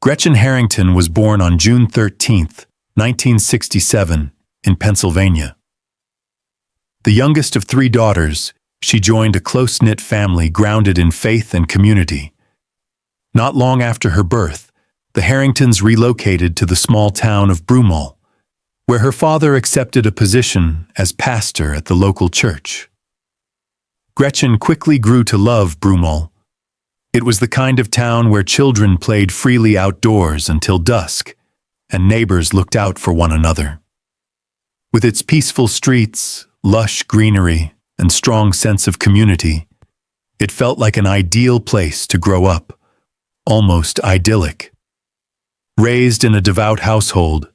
Gretchen Harrington was born on June 13, 1967, in Pennsylvania. The youngest of three daughters, she joined a close-knit family grounded in faith and community. Not long after her birth, the Harringtons relocated to the small town of Broomall, where her father accepted a position as pastor at the local church. Gretchen quickly grew to love Broomall. It was the kind of town where children played freely outdoors until dusk, and neighbors looked out for one another. With its peaceful streets, lush greenery, and strong sense of community, it felt like an ideal place to grow up, almost idyllic. Raised in a devout household,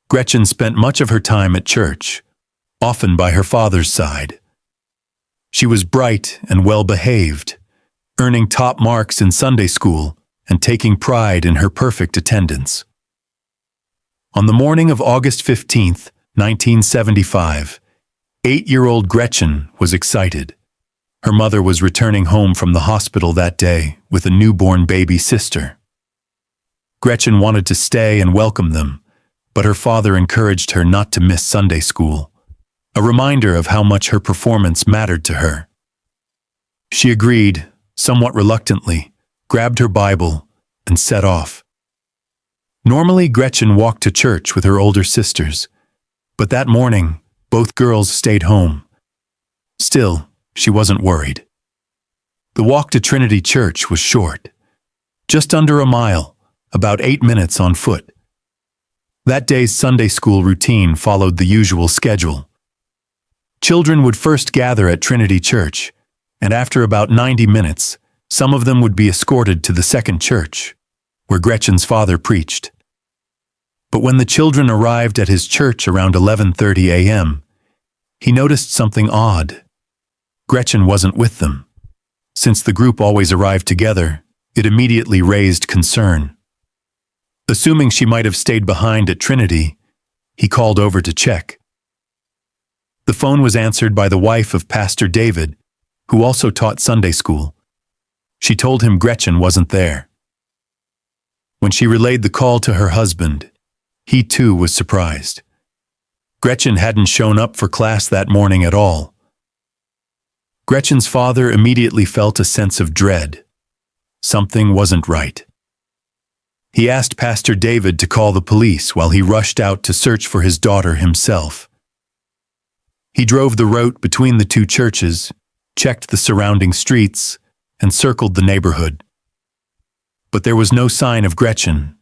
Gretchen spent much of her time at church, often by her father's side. She was bright and well-behaved, earning top marks in Sunday school and taking pride in her perfect attendance. On the morning of August 15, 1975, 8-year-old Gretchen was excited. Her mother was returning home from the hospital that day with a newborn baby sister. Gretchen wanted to stay and welcome them, but her father encouraged her not to miss Sunday school, a reminder of how much her performance mattered to her. She agreed, somewhat reluctantly, grabbed her Bible, and set off. Normally, Gretchen walked to church with her older sisters, but that morning, both girls stayed home. Still, she wasn't worried. The walk to Trinity Church was short, just under a mile, about 8 minutes on foot. That day's Sunday school routine followed the usual schedule. Children would first gather at Trinity Church, and after about 90 minutes, some of them would be escorted to the second church, where Gretchen's father preached. But when the children arrived at his church around 11:30 a.m., he noticed something odd. Gretchen wasn't with them. Since the group always arrived together, it immediately raised concern. Assuming she might have stayed behind at Trinity, he called over to check. The phone was answered by the wife of Pastor David, who also taught Sunday school. She told him Gretchen wasn't there. When she relayed the call to her husband, he too was surprised. Gretchen hadn't shown up for class that morning at all. Gretchen's father immediately felt a sense of dread. Something wasn't right. He asked Pastor David to call the police while he rushed out to search for his daughter himself. He drove the route between the two churches, checked the surrounding streets, and circled the neighborhood. But there was no sign of Gretchen.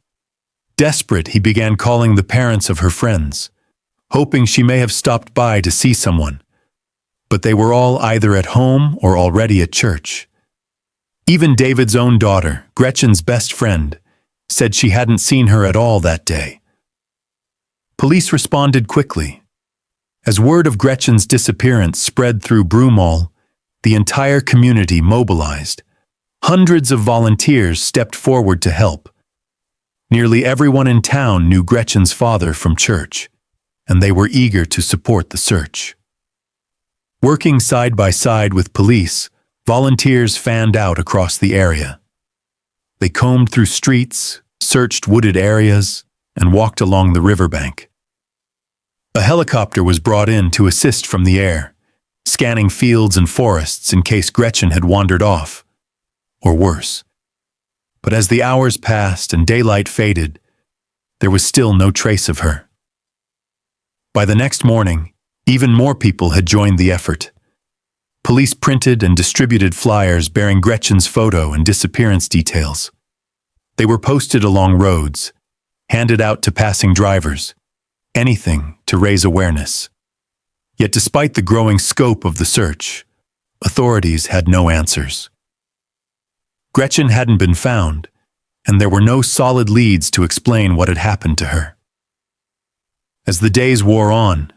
Desperate, he began calling the parents of her friends, hoping she may have stopped by to see someone. But they were all either at home or already at church. Even David's own daughter, Gretchen's best friend, said she hadn't seen her at all that day. Police responded quickly. As word of Gretchen's disappearance spread through Broomall, the entire community mobilized. Hundreds of volunteers stepped forward to help. Nearly everyone in town knew Gretchen's father from church, and they were eager to support the search. Working side by side with police, volunteers fanned out across the area. They combed through streets, searched wooded areas, and walked along the riverbank. A helicopter was brought in to assist from the air, scanning fields and forests in case Gretchen had wandered off, or worse. But as the hours passed and daylight faded, there was still no trace of her. By the next morning, even more people had joined the effort. Police printed and distributed flyers bearing Gretchen's photo and disappearance details. They were posted along roads, handed out to passing drivers, anything to raise awareness. Yet despite the growing scope of the search, authorities had no answers. Gretchen hadn't been found, and there were no solid leads to explain what had happened to her. As the days wore on,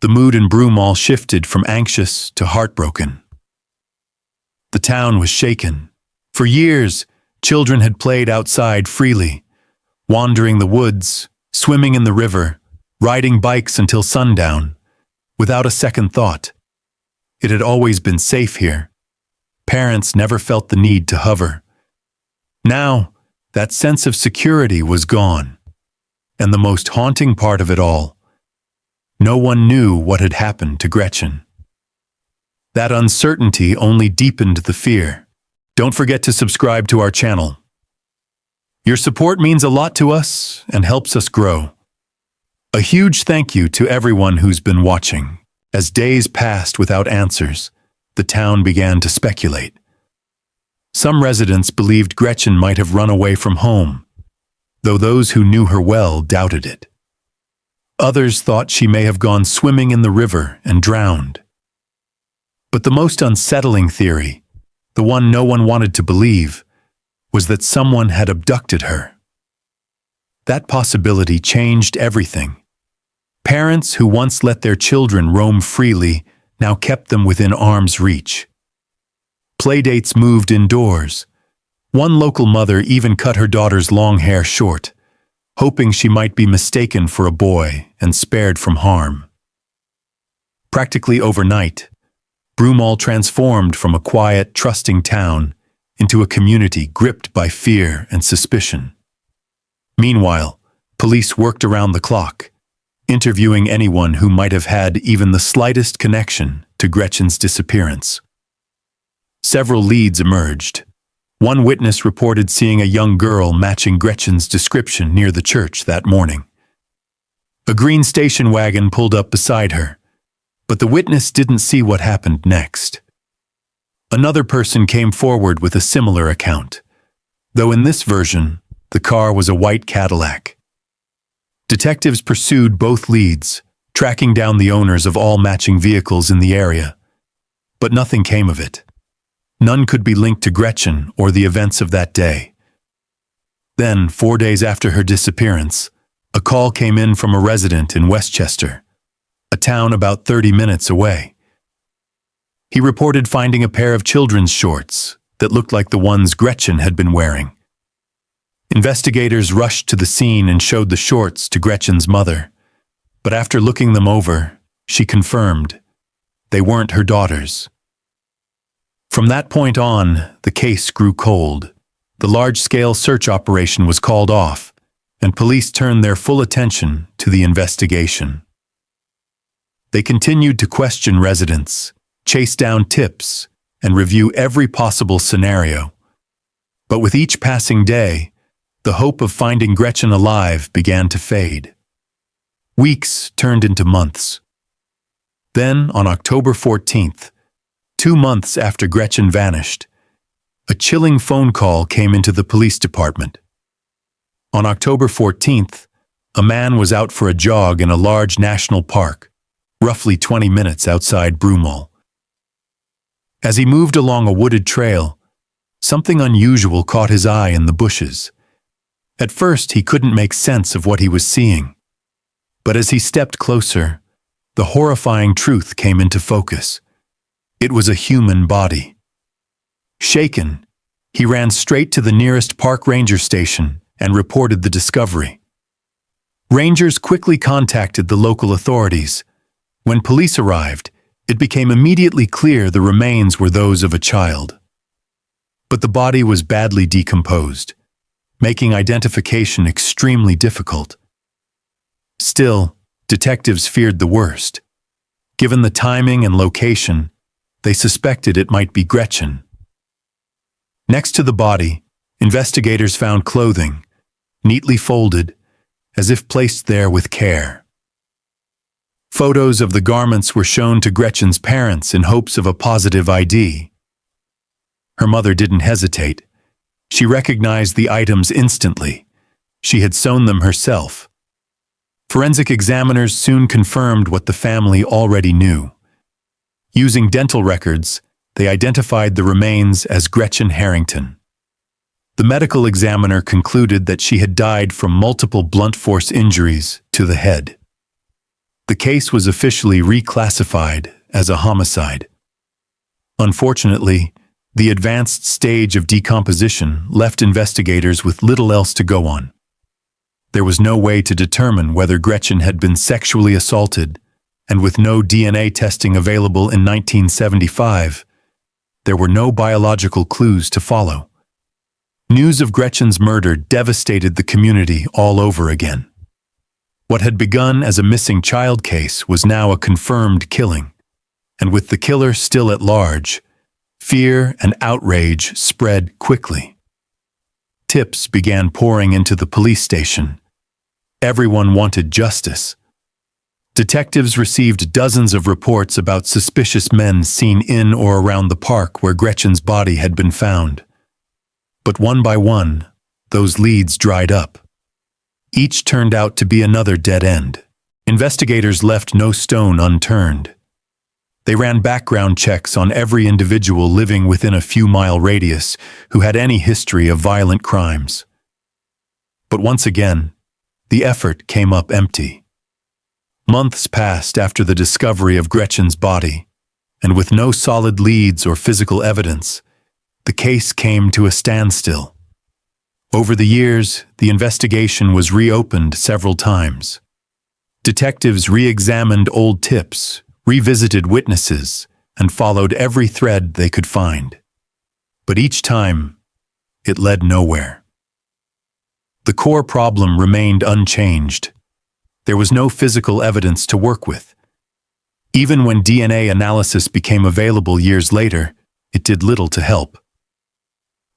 the mood in Broomall shifted from anxious to heartbroken. The town was shaken. For years, children had played outside freely, wandering the woods, swimming in the river, riding bikes until sundown, without a second thought. It had always been safe here. Parents never felt the need to hover. Now, That sense of security was gone. And the most haunting part of it all, no one knew what had happened to Gretchen. That uncertainty only deepened the fear. Don't forget to subscribe to our channel. Your support means a lot to us and helps us grow. A huge thank you to everyone who's been watching. As days passed without answers, the town began to speculate. Some residents believed Gretchen might have run away from home, though those who knew her well doubted it. Others thought she may have gone swimming in the river and drowned. But the most unsettling theory, the one no one wanted to believe, was that someone had abducted her. That possibility changed everything. Parents who once let their children roam freely now kept them within arm's reach. Playdates moved indoors. One local mother even cut her daughter's long hair short, hoping she might be mistaken for a boy and spared from harm. Practically overnight, Broomall transformed from a quiet, trusting town into a community gripped by fear and suspicion. Meanwhile, police worked around the clock, interviewing anyone who might have had even the slightest connection to Gretchen's disappearance. Several leads emerged. One witness reported seeing a young girl matching Gretchen's description near the church that morning. A green station wagon pulled up beside her, but the witness didn't see what happened next. Another person came forward with a similar account, though in this version, the car was a white Cadillac. Detectives pursued both leads, tracking down the owners of all matching vehicles in the area, but nothing came of it. None could be linked to Gretchen or the events of that day. Then, 4 days after her disappearance, a call came in from a resident in Westchester, a town about 30 minutes away. He reported finding a pair of children's shorts that looked like the ones Gretchen had been wearing. Investigators rushed to the scene and showed the shorts to Gretchen's mother, but after looking them over, she confirmed they weren't her daughter's. From that point on, the case grew cold. The large-scale search operation was called off, and police turned their full attention to the investigation. They continued to question residents, chase down tips, and review every possible scenario. But with each passing day, the hope of finding Gretchen alive began to fade. Weeks turned into months. Then, on October 14th, 2 months after Gretchen vanished, a chilling phone call came into the police department. On October 14th, a man was out for a jog in a large national park, roughly 20 minutes outside Broomall. As he moved along a wooded trail, something unusual caught his eye in the bushes. At first, he couldn't make sense of what he was seeing. But as he stepped closer, the horrifying truth came into focus. It was a human body. Shaken, he ran straight to the nearest park ranger station and reported the discovery. Rangers quickly contacted the local authorities. When police arrived, it became immediately clear the remains were those of a child. But the body was badly decomposed, making identification extremely difficult. Still, detectives feared the worst. Given the timing and location, they suspected it might be Gretchen. Next to the body, investigators found clothing, neatly folded, as if placed there with care. Photos of the garments were shown to Gretchen's parents in hopes of a positive ID. Her mother didn't hesitate. She recognized the items instantly. She had sewn them herself. Forensic examiners soon confirmed what the family already knew. Using dental records, they identified the remains as Gretchen Harrington. The medical examiner concluded that she had died from multiple blunt force injuries to the head. The case was officially reclassified as a homicide. Unfortunately, the advanced stage of decomposition left investigators with little else to go on. There was no way to determine whether Gretchen had been sexually assaulted, and with no DNA testing available in 1975, there were no biological clues to follow. News of Gretchen's murder devastated the community all over again. What had begun as a missing child case was now a confirmed killing, and with the killer still at large, fear and outrage spread quickly. Tips began pouring into the police station. Everyone wanted justice. Detectives received dozens of reports about suspicious men seen in or around the park where Gretchen's body had been found. But one by one, those leads dried up. Each turned out to be another dead end. Investigators left no stone unturned. They ran background checks on every individual living within a few-mile radius who had any history of violent crimes. But once again, the effort came up empty. Months passed after the discovery of Gretchen's body, and with no solid leads or physical evidence, the case came to a standstill. Over the years, the investigation was reopened several times. Detectives re-examined old tips, revisited witnesses, and followed every thread they could find. But each time, it led nowhere. The core problem remained unchanged. There was no physical evidence to work with. Even when DNA analysis became available years later, it did little to help.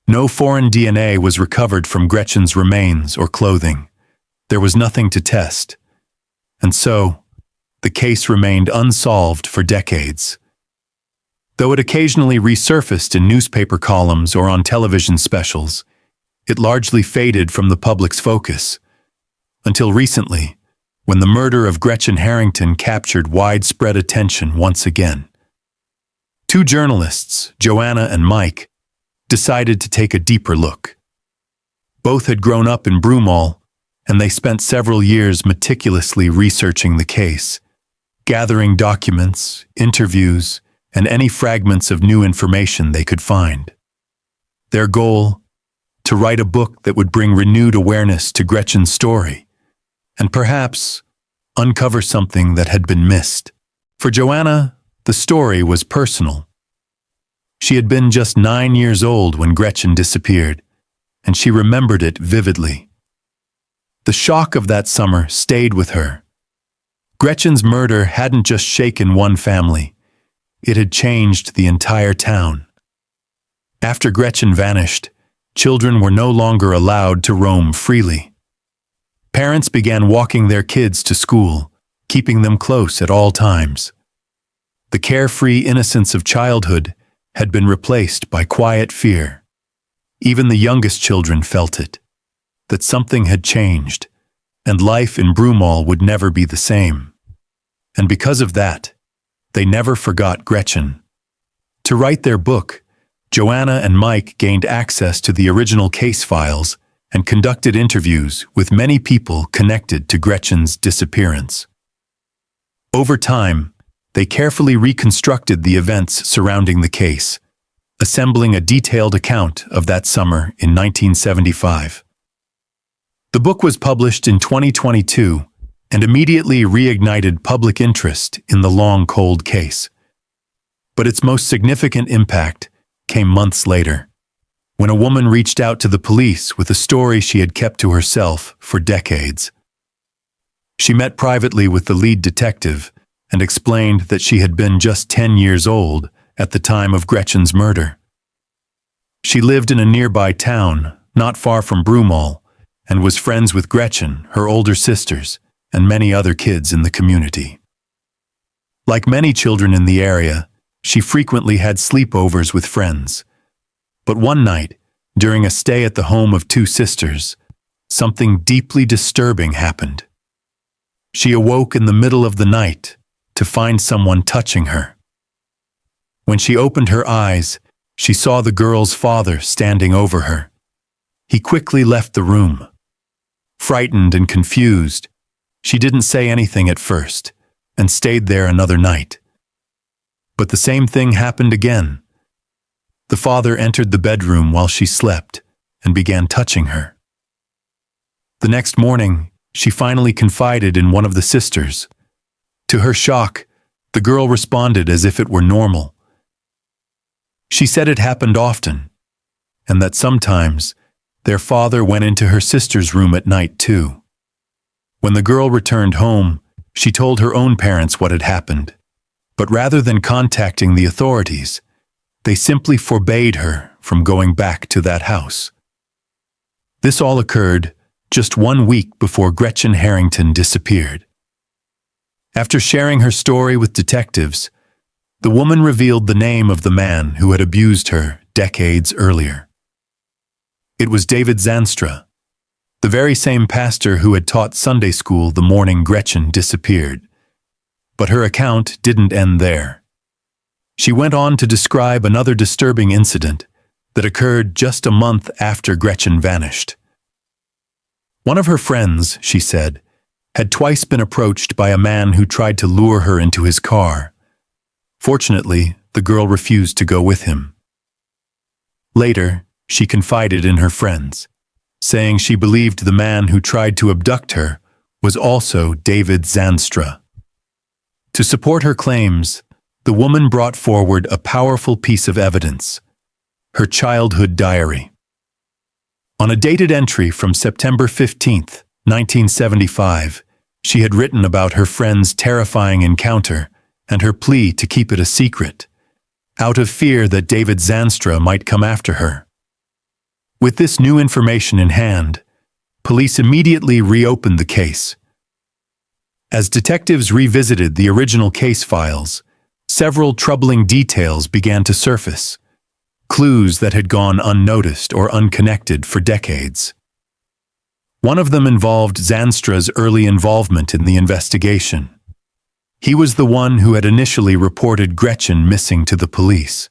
No foreign DNA was recovered from Gretchen's remains or clothing. There was nothing to test. And so, the case remained unsolved for decades. Though it occasionally resurfaced in newspaper columns or on television specials, it largely faded from the public's focus. Until recently, when the murder of Gretchen Harrington captured widespread attention once again. Two journalists, Joanna and Mike, decided to take a deeper look. Both had grown up in Broomall, and they spent several years meticulously researching the case, gathering documents, interviews, and any fragments of new information they could find. Their goal? To write a book that would bring renewed awareness to Gretchen's story, and perhaps uncover something that had been missed. For Joanna, the story was personal. She had been just 9 years old when Gretchen disappeared, and she remembered it vividly. The shock of that summer stayed with her. Gretchen's murder hadn't just shaken one family, it had changed the entire town. After Gretchen vanished, children were no longer allowed to roam freely. Parents began walking their kids to school, keeping them close at all times. The carefree innocence of childhood had been replaced by quiet fear. Even the youngest children felt it, that something had changed, and life in Broomall would never be the same. And because of that, they never forgot Gretchen. To write their book, Joanna and Mike gained access to the original case files and conducted interviews with many people connected to Gretchen's disappearance. Over time, they carefully reconstructed the events surrounding the case, assembling a detailed account of that summer in 1975. The book was published in 2022 and immediately reignited public interest in the long cold case. But its most significant impact came months later, when a woman reached out to the police with a story she had kept to herself for decades. She met privately with the lead detective and explained that she had been just 10 years old at the time of Gretchen's murder. She lived in a nearby town, not far from Broomall, and was friends with Gretchen, her older sisters, and many other kids in the community. Like many children in the area, she frequently had sleepovers with friends. But one night, during a stay at the home of two sisters, something deeply disturbing happened. She awoke in the middle of the night to find someone touching her. When she opened her eyes, she saw the girl's father standing over her. He quickly left the room. Frightened and confused, she didn't say anything at first and stayed there another night. But the same thing happened again. The father entered the bedroom while she slept and began touching her. The next morning, she finally confided in one of the sisters. To her shock, the girl responded as if it were normal. She said it happened often, and that sometimes their father went into her sister's room at night too. When the girl returned home, she told her own parents what had happened. But rather than contacting the authorities, they simply forbade her from going back to that house. This all occurred just 1 week before Gretchen Harrington disappeared. After sharing her story with detectives, the woman revealed the name of the man who had abused her decades earlier. It was David Zanstra, the very same pastor who had taught Sunday school the morning Gretchen disappeared. But her account didn't end there. She went on to describe another disturbing incident that occurred just a month after Gretchen vanished. One of her friends, she said, had twice been approached by a man who tried to lure her into his car. Fortunately, the girl refused to go with him. Later, she confided in her friends, saying she believed the man who tried to abduct her was also David Zanstra. To support her claims, the woman brought forward a powerful piece of evidence: her childhood diary. On a dated entry from September 15, 1975, she had written about her friend's terrifying encounter and her plea to keep it a secret, out of fear that David Zanstra might come after her. With this new information in hand, police immediately reopened the case. As detectives revisited the original case files, several troubling details began to surface, clues that had gone unnoticed or unconnected for decades. One of them involved Zanstra's early involvement in the investigation. He was the one who had initially reported Gretchen missing to the police.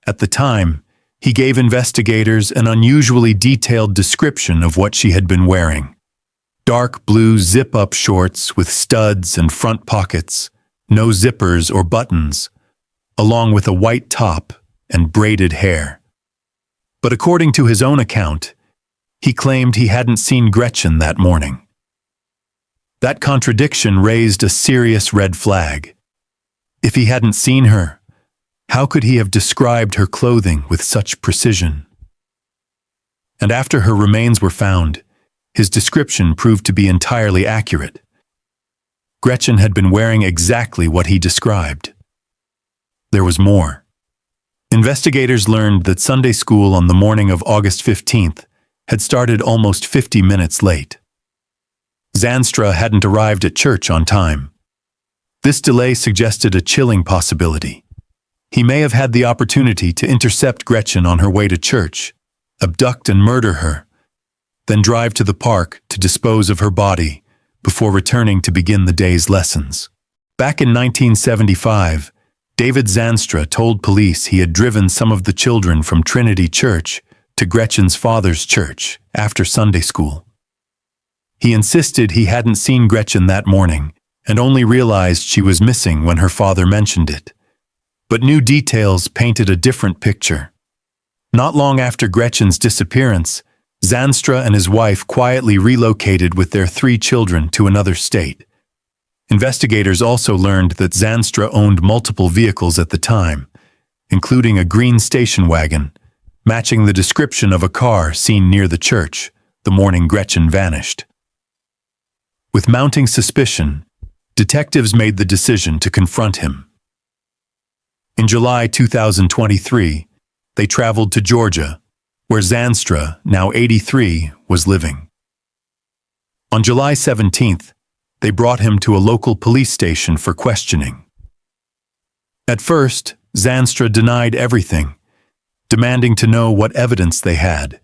At the time, he gave investigators an unusually detailed description of what she had been wearing: dark blue zip-up shorts with studs and front pockets, no zippers or buttons, along with a white top and braided hair. But according to his own account, he claimed he hadn't seen Gretchen that morning. That contradiction raised a serious red flag. If he hadn't seen her, how could he have described her clothing with such precision? And after her remains were found, his description proved to be entirely accurate. Gretchen had been wearing exactly what he described. There was more. Investigators learned that Sunday school on the morning of August 15th had started almost 50 minutes late. Zanstra hadn't arrived at church on time. This delay suggested a chilling possibility. He may have had the opportunity to intercept Gretchen on her way to church, abduct and murder her, then drive to the park to dispose of her body before returning to begin the day's lessons. Back in 1975, David Zanstra told police he had driven some of the children from Trinity Church to Gretchen's father's church after Sunday school. He insisted he hadn't seen Gretchen that morning and only realized she was missing when her father mentioned it. But new details painted a different picture. Not long after Gretchen's disappearance, Zanstra and his wife quietly relocated with their 3 children to another state. Investigators also learned that Zanstra owned multiple vehicles at the time, including a green station wagon, matching the description of a car seen near the church the morning Gretchen vanished. With mounting suspicion, detectives made the decision to confront him. In July 2023, they traveled to Georgia, where Zanstra, now 83, was living. On July 17th, they brought him to a local police station for questioning. At first, Zanstra denied everything, demanding to know what evidence they had.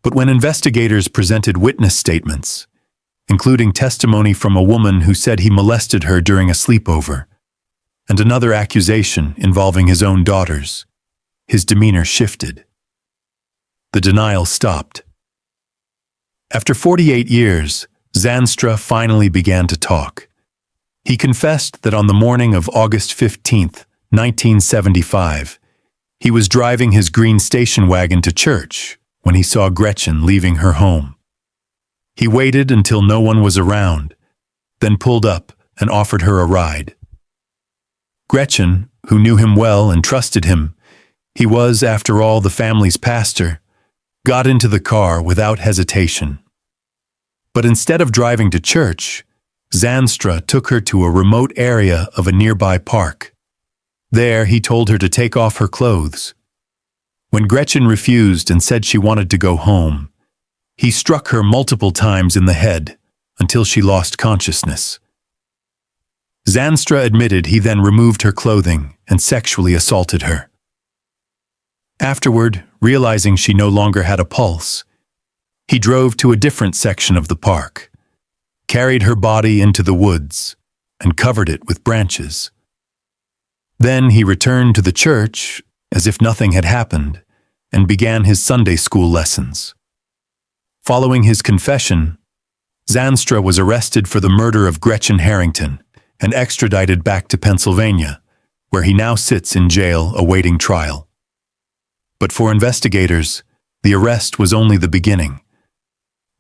But when investigators presented witness statements, including testimony from a woman who said he molested her during a sleepover, and another accusation involving his own daughters, his demeanor shifted. The denial stopped. After 48 years, Zanstra finally began to talk. He confessed that on the morning of August 15, 1975, he was driving his green station wagon to church when he saw Gretchen leaving her home. He waited until no one was around, then pulled up and offered her a ride. Gretchen, who knew him well and trusted him, he was, after all, the family's pastor, got into the car without hesitation. But instead of driving to church, Zandstra took her to a remote area of a nearby park. There, he told her to take off her clothes. When Gretchen refused and said she wanted to go home, he struck her multiple times in the head until she lost consciousness. Zandstra admitted he then removed her clothing and sexually assaulted her. Afterward, realizing she no longer had a pulse, he drove to a different section of the park, carried her body into the woods, and covered it with branches. Then he returned to the church as if nothing had happened and began his Sunday school lessons. Following his confession, Zandstra was arrested for the murder of Gretchen Harrington and extradited back to Pennsylvania, where he now sits in jail awaiting trial. But for investigators, the arrest was only the beginning.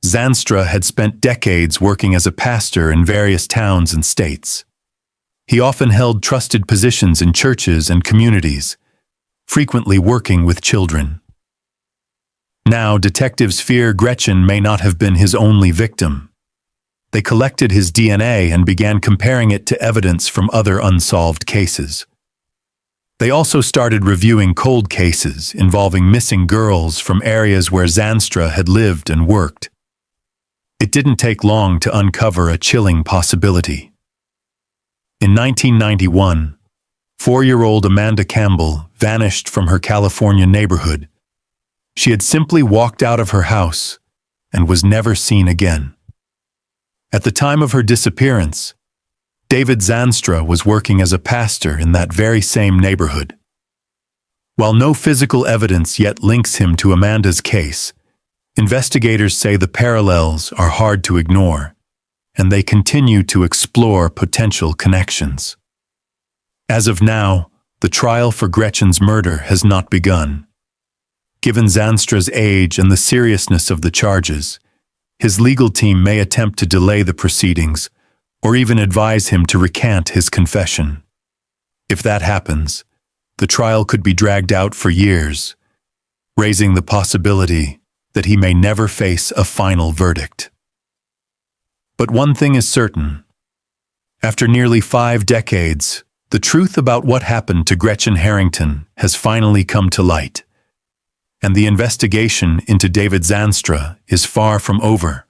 Zandstra had spent decades working as a pastor in various towns and states. He often held trusted positions in churches and communities, frequently working with children. Now, detectives fear Gretchen may not have been his only victim. They collected his DNA and began comparing it to evidence from other unsolved cases. They also started reviewing cold cases involving missing girls from areas where Zandstra had lived and worked. It didn't take long to uncover a chilling possibility. In 1991, 4-year-old Amanda Campbell vanished from her California neighborhood. She had simply walked out of her house and was never seen again. At the time of her disappearance, David Zandstra was working as a pastor in that very same neighborhood. While no physical evidence yet links him to Amanda's case, investigators say the parallels are hard to ignore, and they continue to explore potential connections. As of now, the trial for Gretchen's murder has not begun. Given Zandstra's age and the seriousness of the charges, his legal team may attempt to delay the proceedings or even advise him to recant his confession. If that happens, the trial could be dragged out for years, raising the possibility that he may never face a final verdict. But one thing is certain. After nearly 5 decades, the truth about what happened to Gretchen Harrington has finally come to light, and the investigation into David Zandstra is far from over.